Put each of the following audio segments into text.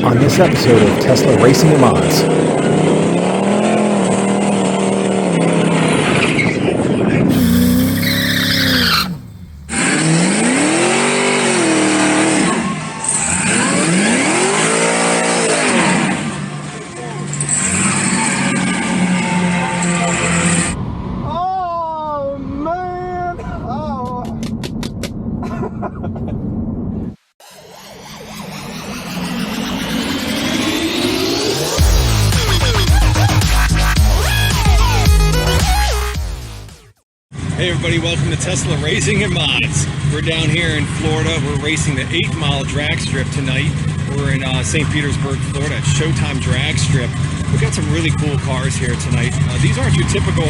on this episode of Tesla Racing and Mods. Hey everybody, welcome to Tesla Racing and Mods. We're down here in Florida. We're racing the 8-mile drag strip tonight. We're in St. Petersburg, Florida at Showtime Drag Strip. We've got some really cool cars here tonight. These are not your typical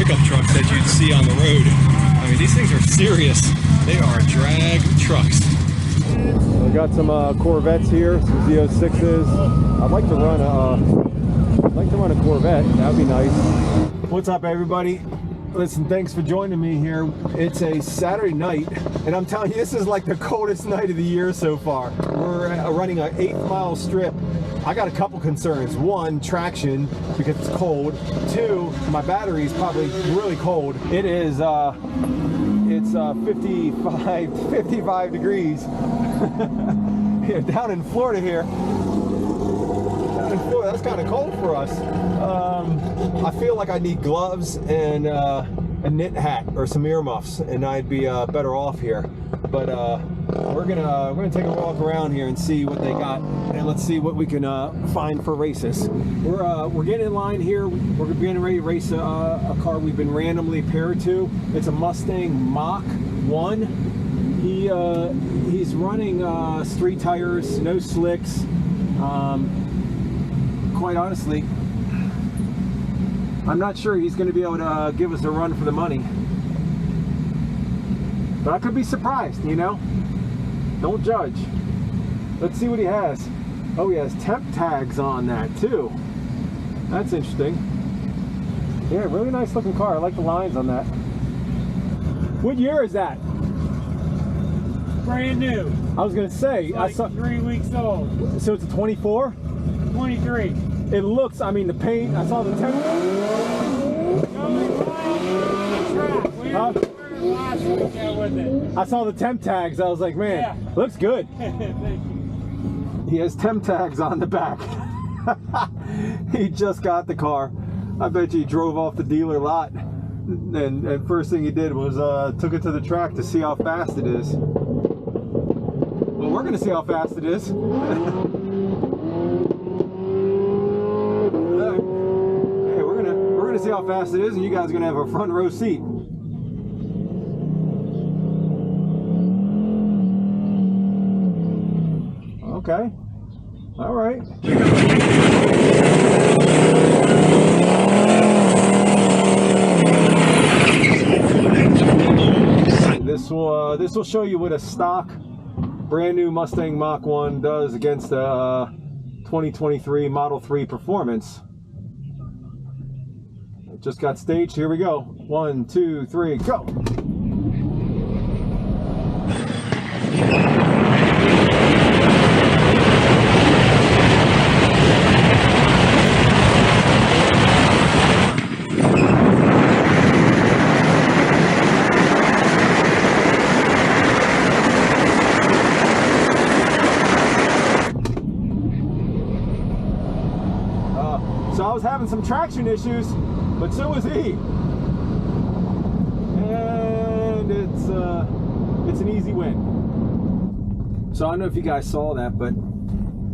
pickup trucks that you'd see on the road. I mean, these things are serious. They are drag trucks. We got some Corvettes here, some Z06s. I'd like to run a Corvette. That'd be nice. What's up, everybody? Listen, thanks for joining me here. It's a Saturday night, and I'm telling you, this is like the coldest night of the year so far. We're running an 8-mile strip. I got a couple concerns. One, traction, because it's cold. Two, my battery is probably really cold. It is, it's 55 degrees. Down in Florida here. That's kind of cold for us. I feel like I need gloves and a knit hat or some earmuffs, and I'd be better off here. But we're gonna take a walk around here and see what they got, and let's see what we can find for races. We're getting in line here. We're getting ready to race a car we've been randomly paired to. It's a Mustang Mach 1. He's running street tires, no slicks. Quite honestly, I'm not sure he's going to be able to give us a run for the money. But I could be surprised, you know? Don't judge. Let's see what he has. Oh, he has temp tags on that too. That's interesting. Yeah, really nice looking car. I like the lines on that. What year is that? Brand new. I was going to say, It's like 3 weeks old. So it's a 24? 23. It looks, I mean, the paint, I saw the temp. I saw the temp tags. I was like, man, yeah. Looks good. Thank you. He has temp tags on the back. He just got the car. I bet you he drove off the dealer lot. And first thing he did was took it to the track to see how fast it is. Well, we're going to see how fast it is. See how fast it is, and you guys are gonna have a front row seat. Okay, all right. This will show you what a stock brand new Mustang Mach 1 does against the 2023 Model 3 Performance. Just got staged. Here we go. 1, 2, 3, go. So I was having some traction issues, but so was he. And it's an easy win. So I don't know if you guys saw that, but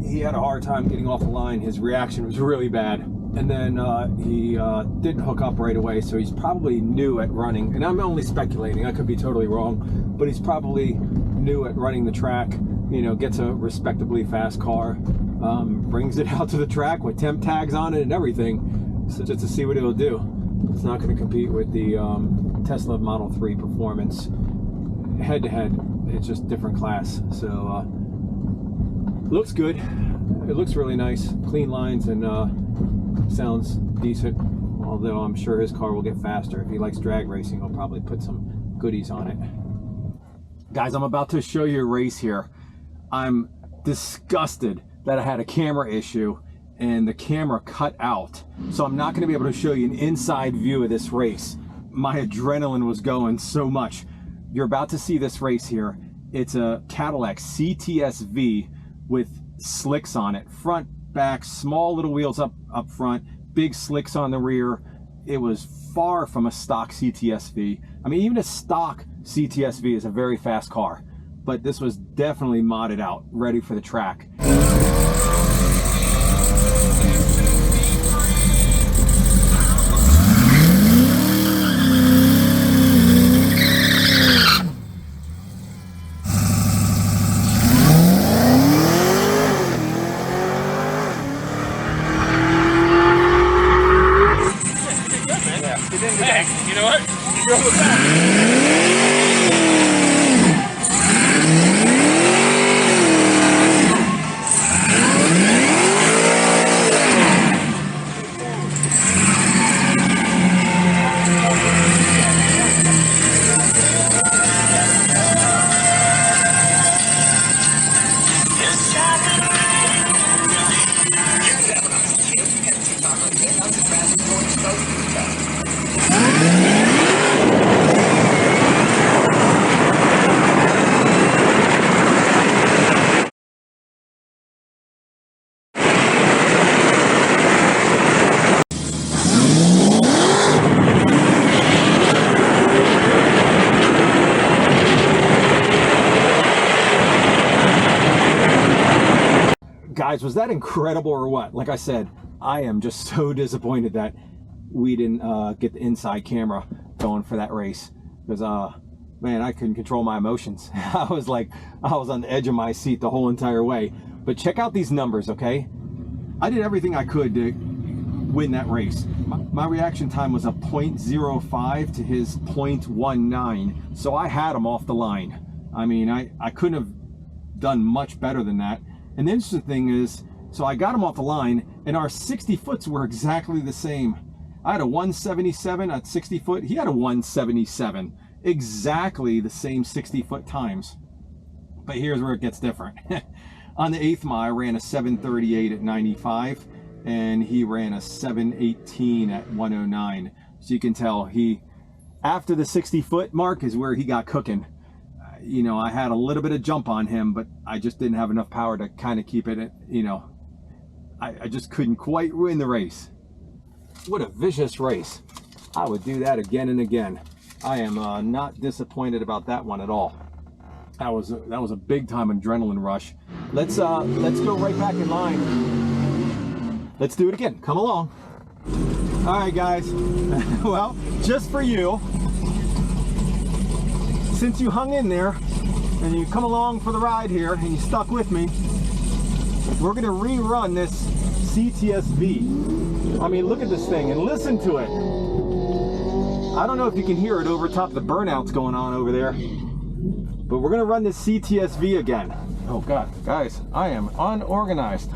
he had a hard time getting off the line. His reaction was really bad. And then he didn't hook up right away, so he's probably new at running. And I'm only speculating, I could be totally wrong, but he's probably new at running the track. You know, gets a respectably fast car, brings it out to the track with temp tags on it and everything, so just to see what it'll do. It's not going to compete with the Tesla Model 3 Performance head to head. It's just different class. So looks good. It looks really nice, clean lines, and sounds decent. Although I'm sure his car will get faster. If he likes drag racing, he'll probably put some goodies on it. Guys, I'm about to show you a race here. I'm disgusted that I had a camera issue and the camera cut out. So I'm not going to be able to show you an inside view of this race. My adrenaline was going so much. You're about to see this race here. It's a Cadillac CTS-V with slicks on it. Front, back, small little wheels up front, big slicks on the rear. It was far from a stock CTS-V. I mean, even a stock CTS-V is a very fast car, but this was definitely modded out, ready for the track. Hey, you know what? You drove it back. Guys, was that incredible or what? Like I said, I am just so disappointed that we didn't get the inside camera going for that race, because man, I couldn't control my emotions. I was on the edge of my seat the whole entire way. But check out these numbers, okay? I did everything I could to win that race. My reaction time was a 0.05 to his 0.19, so I had him off the line. I mean, I couldn't have done much better than that. And the interesting thing is, so I got him off the line, and our 60 foots were exactly the same. I had a 177 at 60 foot. He had a 177. Exactly the same 60 foot times. But here's where it gets different. On the 8th mile, I ran a 738 at 95, and he ran a 718 at 109. So you can tell after the 60 foot mark is where he got cooking. You know, I had a little bit of jump on him, but I just didn't have enough power to kind of keep it at, you know, I just couldn't quite win the race. What a vicious race. I would do that again and again. I am not disappointed about that one at all. That was a big time adrenaline rush. Let's go right back in line. Let's do it again. Come along. All right, guys. Well, just for you, since you hung in there and you come along for the ride here and you stuck with me, we're gonna rerun this CTS-V. I mean, look at this thing and listen to it. I don't know if you can hear it over top of the burnouts going on over there, but we're gonna run this CTS-V again. Oh God, guys, I am unorganized.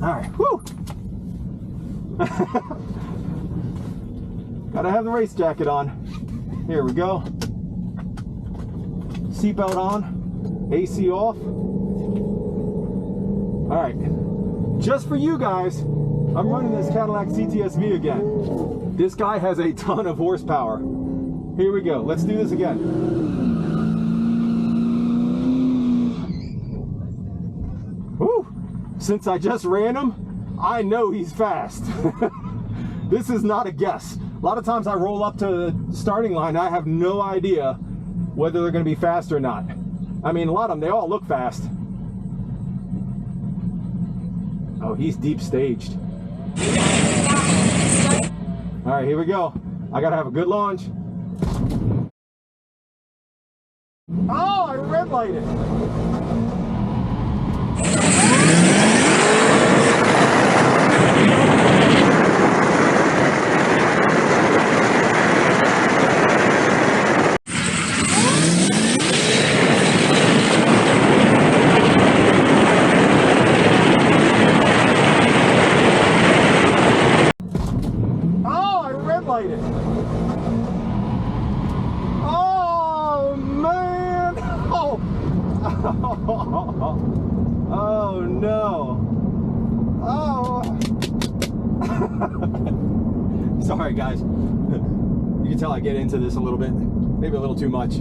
All right, whoo! Gotta have the race jacket on. Here we go. Seatbelt on, AC off. All right, just for you guys, I'm running this Cadillac CTS-V again. This guy has a ton of horsepower. Here we go, let's do this again. Woo! Since I just ran him, I know he's fast. This is not a guess. A lot of times I roll up to the starting line, I have no idea whether they're going to be fast or not. I mean, a lot of them, they all look fast. Oh, he's deep staged. All right, here we go. I got to have a good launch. Oh, I red lighted. Sorry, guys. You can tell I get into this a little bit, maybe a little too much.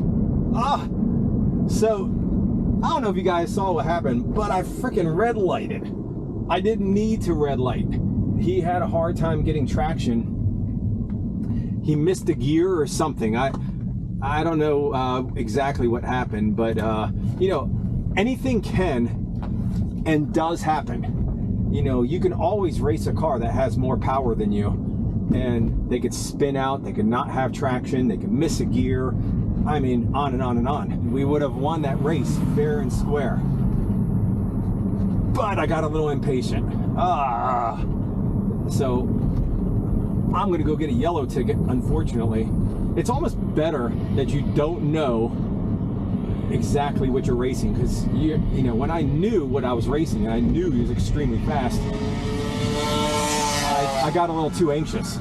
So I don't know if you guys saw what happened, but I freaking red lighted. I didn't need to red light. He had a hard time getting traction. He missed a gear or something. I don't know exactly what happened, but you know, anything can and does happen. You know, you can always race a car that has more power than you, and they could spin out, they could not have traction, they could miss a gear. I mean, on and on and on. We would have won that race fair and square. But I got a little impatient. So I'm gonna go get a yellow ticket, unfortunately. It's almost better that you don't know exactly what you're racing, because you know, when I knew what I was racing and I knew he was extremely fast, I got a little too anxious.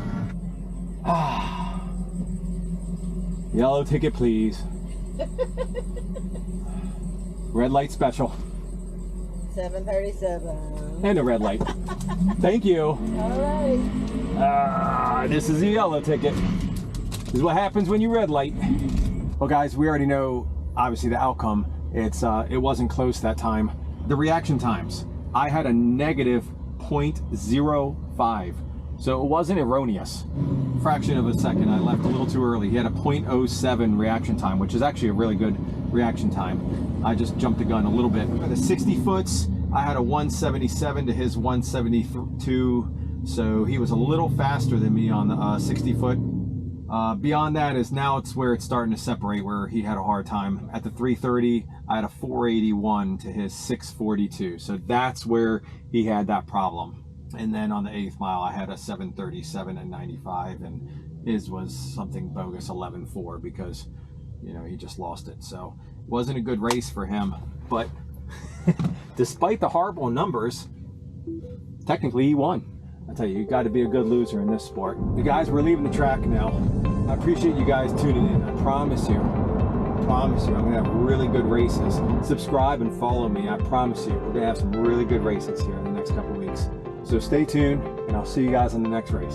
Yellow ticket, please. Red light special. 737. And a red light. Thank you. Alright. This is a yellow ticket. This is what happens when you red light. Well, guys, we already know, obviously, the outcome. It wasn't close that time. The reaction times. I had a negative 0.05. So it wasn't erroneous. Fraction of a second, I left a little too early. He had a 0.07 reaction time, which is actually a really good reaction time. I just jumped the gun a little bit. The 60 foots, I had a 177 to his 172. So he was a little faster than me on the 60 foot. Beyond that is now it's where it's starting to separate, where he had a hard time. At the 330, I had a 481 to his 642. So that's where he had that problem. And then on the 8th mile, I had a 737 and 95, and his was something bogus 11.4 because, you know, he just lost it. So it wasn't a good race for him. But despite the horrible numbers, technically he won. I tell you got to be a good loser in this sport. You guys, we're leaving the track now. I appreciate you guys tuning in. I promise you, I'm gonna have really good races. Subscribe and follow me. I promise you, we're gonna have some really good races here in the next couple weeks. So stay tuned, and I'll see you guys in the next race.